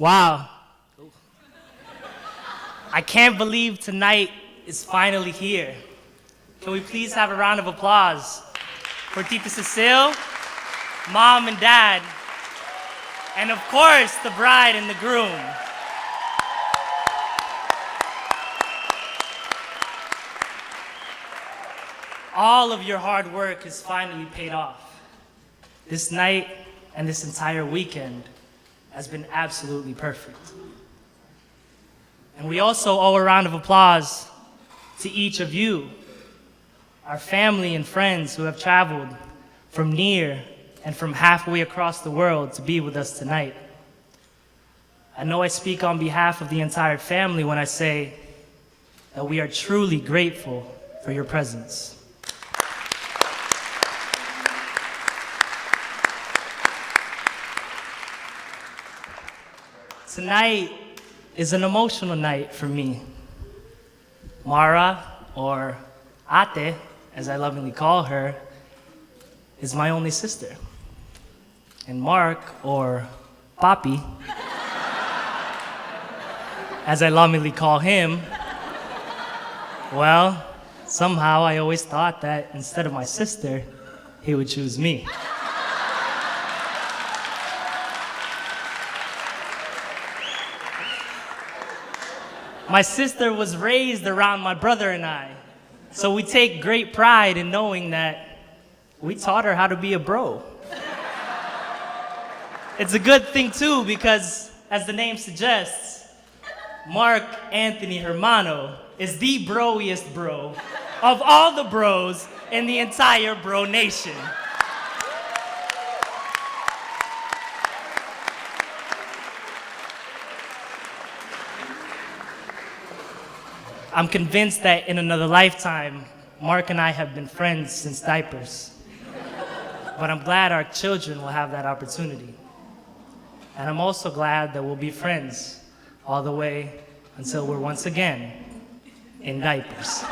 Wow. I can't believe tonight is finally here. Can we please have a round of applause for Tita Cecile, Mom and Dad, and of course, the bride and the groom. All of your hard work has finally paid off. This night and this entire weekend has been absolutely perfect. And we also owe a round of applause to each of you, our family and friends who have traveled from near and from halfway across the world to be with us tonight. I know I speak on behalf of the entire family when I say that we are truly grateful for your presence. Tonight is an emotional night for me. Mara, or Ate, as I lovingly call her, is my only sister. And Mark, or Papi, as I lovingly call him, well, somehow I always thought that instead of my sister, he would choose me. My sister was raised around my brother and I, so we take great pride in knowing that we taught her how to be a bro. It's a good thing too, because as the name suggests, Mark Anthony Hermano is the broiest bro of all the bros in the entire bro nation. I'm convinced that in another lifetime, Mark and I have been friends since diapers. But I'm glad our children will have that opportunity. And I'm also glad that we'll be friends all the way until we're once again in diapers.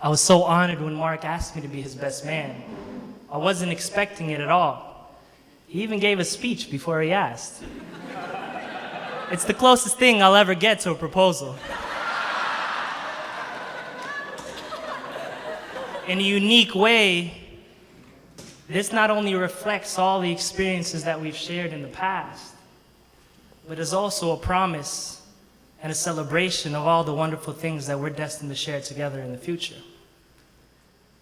I was so honored when Mark asked me to be his best man. I wasn't expecting it at all. He even gave a speech before he asked. It's the closest thing I'll ever get to a proposal. In a unique way, this not only reflects all the experiences that we've shared in the past, but is also a promise and a celebration of all the wonderful things that we're destined to share together in the future.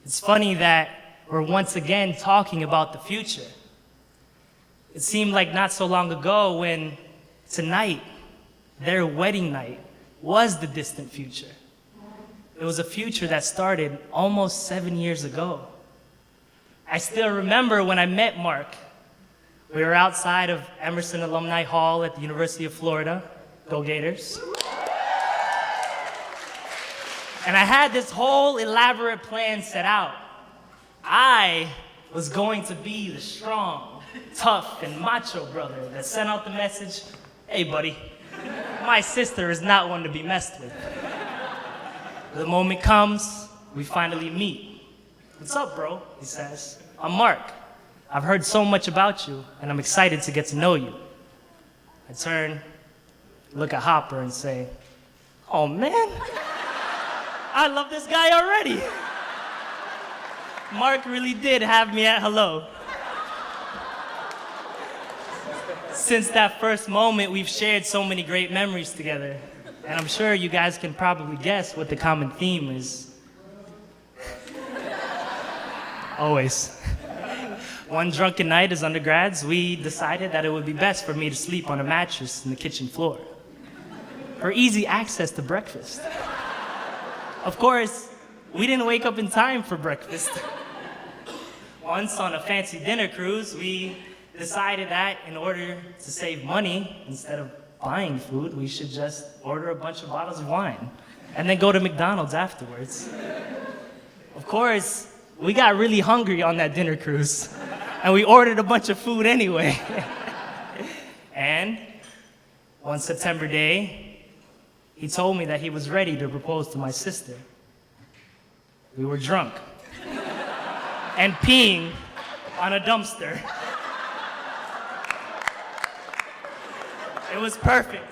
It's funny that we're once again talking about the future. It seemed like not so long ago when tonight, their wedding night, was the distant future. It was a future that started almost 7 years ago. I still remember when I met Mark. We were outside of Emerson Alumni Hall at the University of Florida. Go Gators. And I had this whole elaborate plan set out. I was going to be the strong, tough, and macho brother that sent out the message, "Hey buddy, my sister is not one to be messed with." The moment comes, we finally meet. "What's up, bro?" he says. "I'm Mark. I've heard so much about you, and I'm excited to get to know you." I turn, look at Hopper, and say, "Oh man, I love this guy already." Mark really did have me at hello. Since that first moment, we've shared so many great memories together. And I'm sure you guys can probably guess what the common theme is. Always. One drunken night as undergrads, we decided that it would be best for me to sleep on a mattress in the kitchen floor for easy access to breakfast. Of course, we didn't wake up in time for breakfast. Once on a fancy dinner cruise, we decided that in order to save money, instead of buying food, we should just order a bunch of bottles of wine and then go to McDonald's afterwards. Of course, we got really hungry on that dinner cruise, and we ordered a bunch of food anyway. And one September day, he told me that he was ready to propose to my sister. We were drunk and peeing on a dumpster. It was perfect.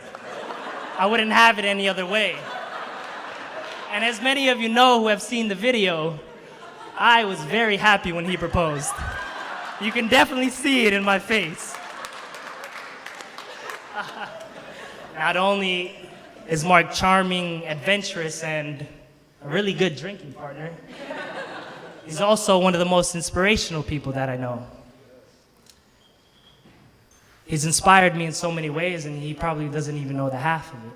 I wouldn't have it any other way. And as many of you know who have seen the video, I was very happy when he proposed. You can definitely see it in my face. Not only is Mark charming, adventurous, and a really good drinking partner, he's also one of the most inspirational people that I know. He's inspired me in so many ways, and he probably doesn't even know the half of it.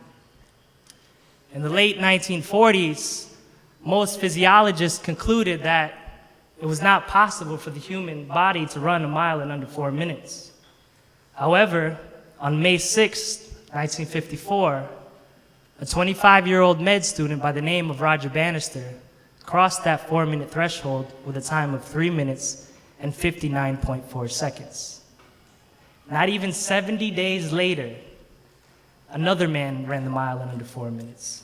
In the late 1940s, most physiologists concluded that it was not possible for the human body to run a mile in under 4 minutes. However, on May 6, 1954, a 25-year-old med student by the name of Roger Bannister crossed that 4-minute threshold with a time of 3 minutes and 59.4 seconds. Not even 70 days later, another man ran the mile in under 4 minutes.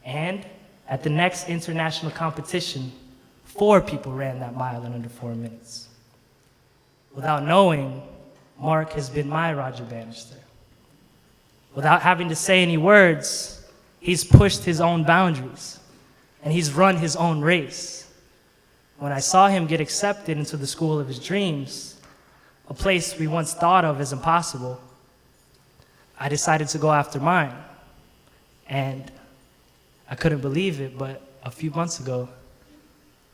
And at the next international competition, 4 people ran that mile in under 4 minutes. Without knowing, Mark has been my Roger Bannister. Without having to say any words, he's pushed his own boundaries, and he's run his own race. When I saw him get accepted into the school of his dreams, a place we once thought of as impossible, I decided to go after mine. And I couldn't believe it, but a few months ago,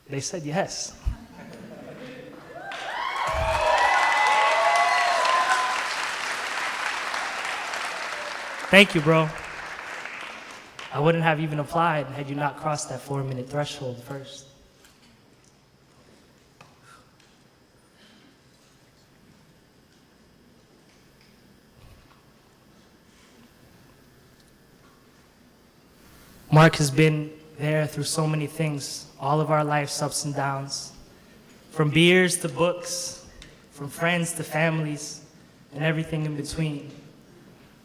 they said yes. Thank you, bro. I wouldn't have even applied had you not crossed that 4-minute threshold first. Mark has been there through so many things, all of our life's ups and downs, from beers to books, from friends to families, and everything in between.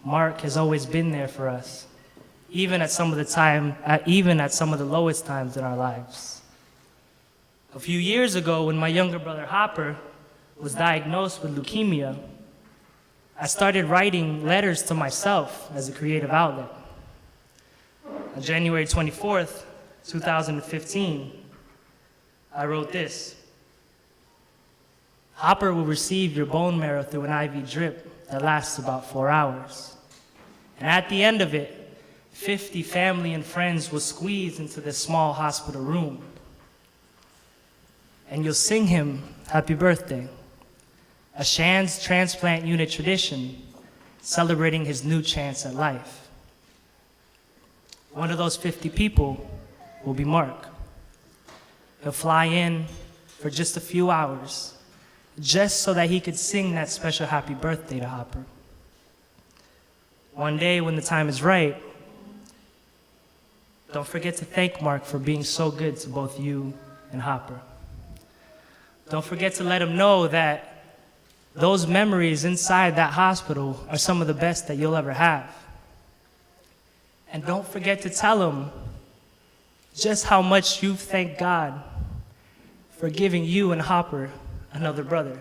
Mark has always been there for us, even at some of the lowest times in our lives. A few years ago, when my younger brother Hopper was diagnosed with leukemia, I started writing letters to myself as a creative outlet. On January 24th, 2015, I wrote this: Hopper will receive your bone marrow through an IV drip that lasts about 4 hours. And at the end of it, 50 family and friends will squeeze into this small hospital room. And you'll sing him happy birthday, a Shands transplant unit tradition celebrating his new chance at life. One of those 50 people will be Mark. He'll fly in for just a few hours, just so that he could sing that special happy birthday to Hopper. One day when the time is right, don't forget to thank Mark for being so good to both you and Hopper. Don't forget to let him know that those memories inside that hospital are some of the best that you'll ever have. And don't forget to tell him just how much you thank God for giving you and Hopper another brother.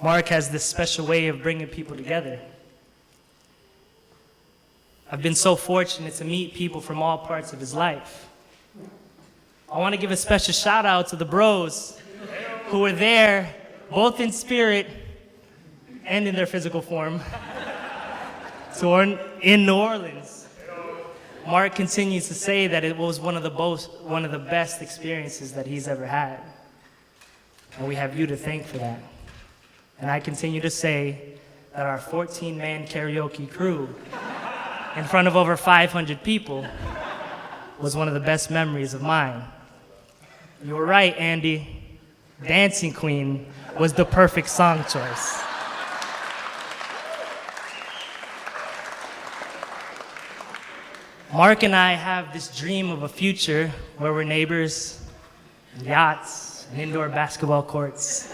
Mark has this special way of bringing people together. I've been so fortunate to meet people from all parts of his life. I want to give a special shout out to the bros who were there, both in spirit and in their physical form, in New Orleans. Mark continues to say that it was one of the best experiences that he's ever had. And we have you to thank for that. And I continue to say that our 14-man karaoke crew in front of over 500 people was one of the best memories of mine. You were right, Andy. Dancing Queen was the perfect song choice. Mark and I have this dream of a future where we're neighbors, and yachts, and indoor basketball courts,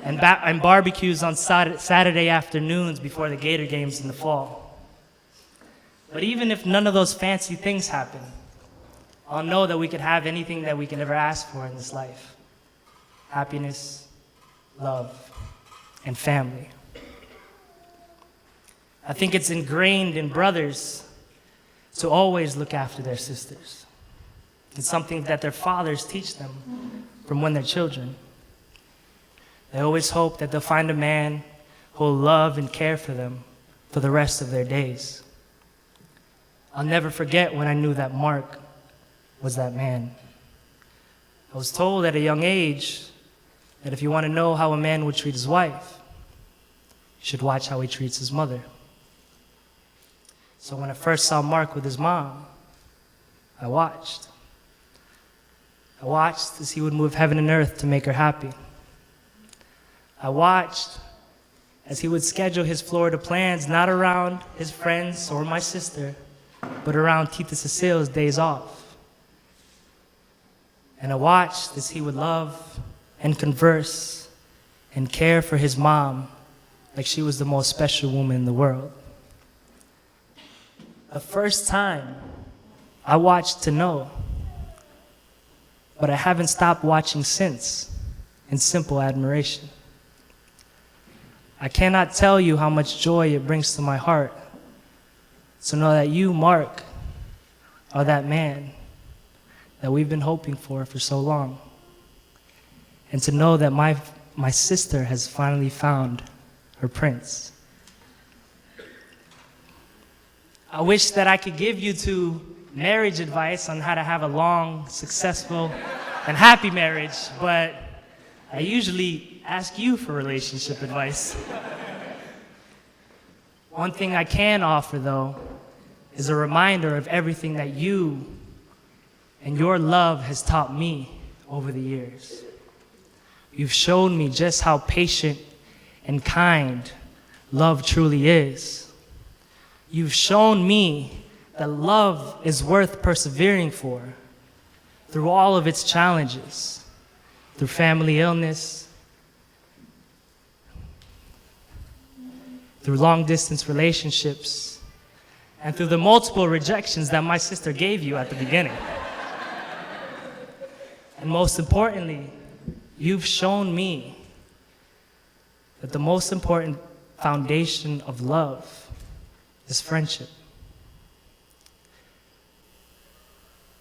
and barbecues on Saturday afternoons before the Gator games in the fall. But even if none of those fancy things happen, I'll know that we could have anything that we could ever ask for in this life: happiness, love, and family. I think it's ingrained in brothers to always look after their sisters. It's something that their fathers teach them from when they're children. They always hope that they'll find a man who will love and care for them for the rest of their days. I'll never forget when I knew that Mark was that man. I was told at a young age that if you want to know how a man would treat his wife, you should watch how he treats his mother. So when I first saw Mark with his mom, I watched. I watched as he would move heaven and earth to make her happy. I watched as he would schedule his Florida plans not around his friends or my sister, but around Tita Cecile's days off. And I watched as he would love and converse and care for his mom like she was the most special woman in the world. The first time I watched to know, but I haven't stopped watching since in simple admiration. I cannot tell you how much joy it brings to my heart to know that you, Mark, are that man that we've been hoping for so long. And to know that my sister has finally found her prince. I wish that I could give you two marriage advice on how to have a long, successful, and happy marriage, but I usually ask you for relationship advice. One thing I can offer, though, is a reminder of everything that you and your love has taught me over the years. You've shown me just how patient and kind love truly is. You've shown me that love is worth persevering for through all of its challenges, through family illness, through long-distance relationships, and through the multiple rejections that my sister gave you at the beginning. And most importantly, you've shown me that the most important foundation of love is friendship.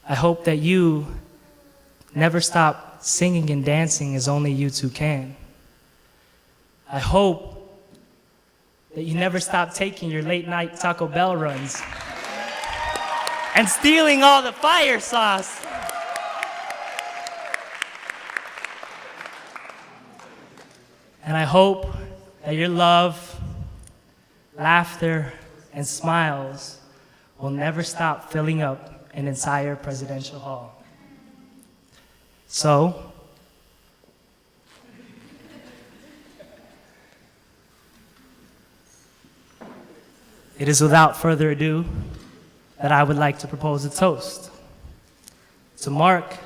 I hope that you never stop singing and dancing as only you two can. I hope that you never stop taking your late night Taco Bell runs and stealing all the fire sauce. And I hope that your love, laughter, and smiles will never stop filling up an entire presidential hall. So, it is without further ado that I would like to propose a toast to Mark,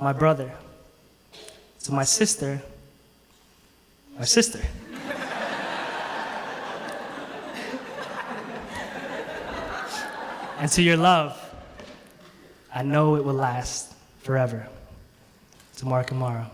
my brother, to my sister, and to your love. I know it will last forever. To Mark and Mara.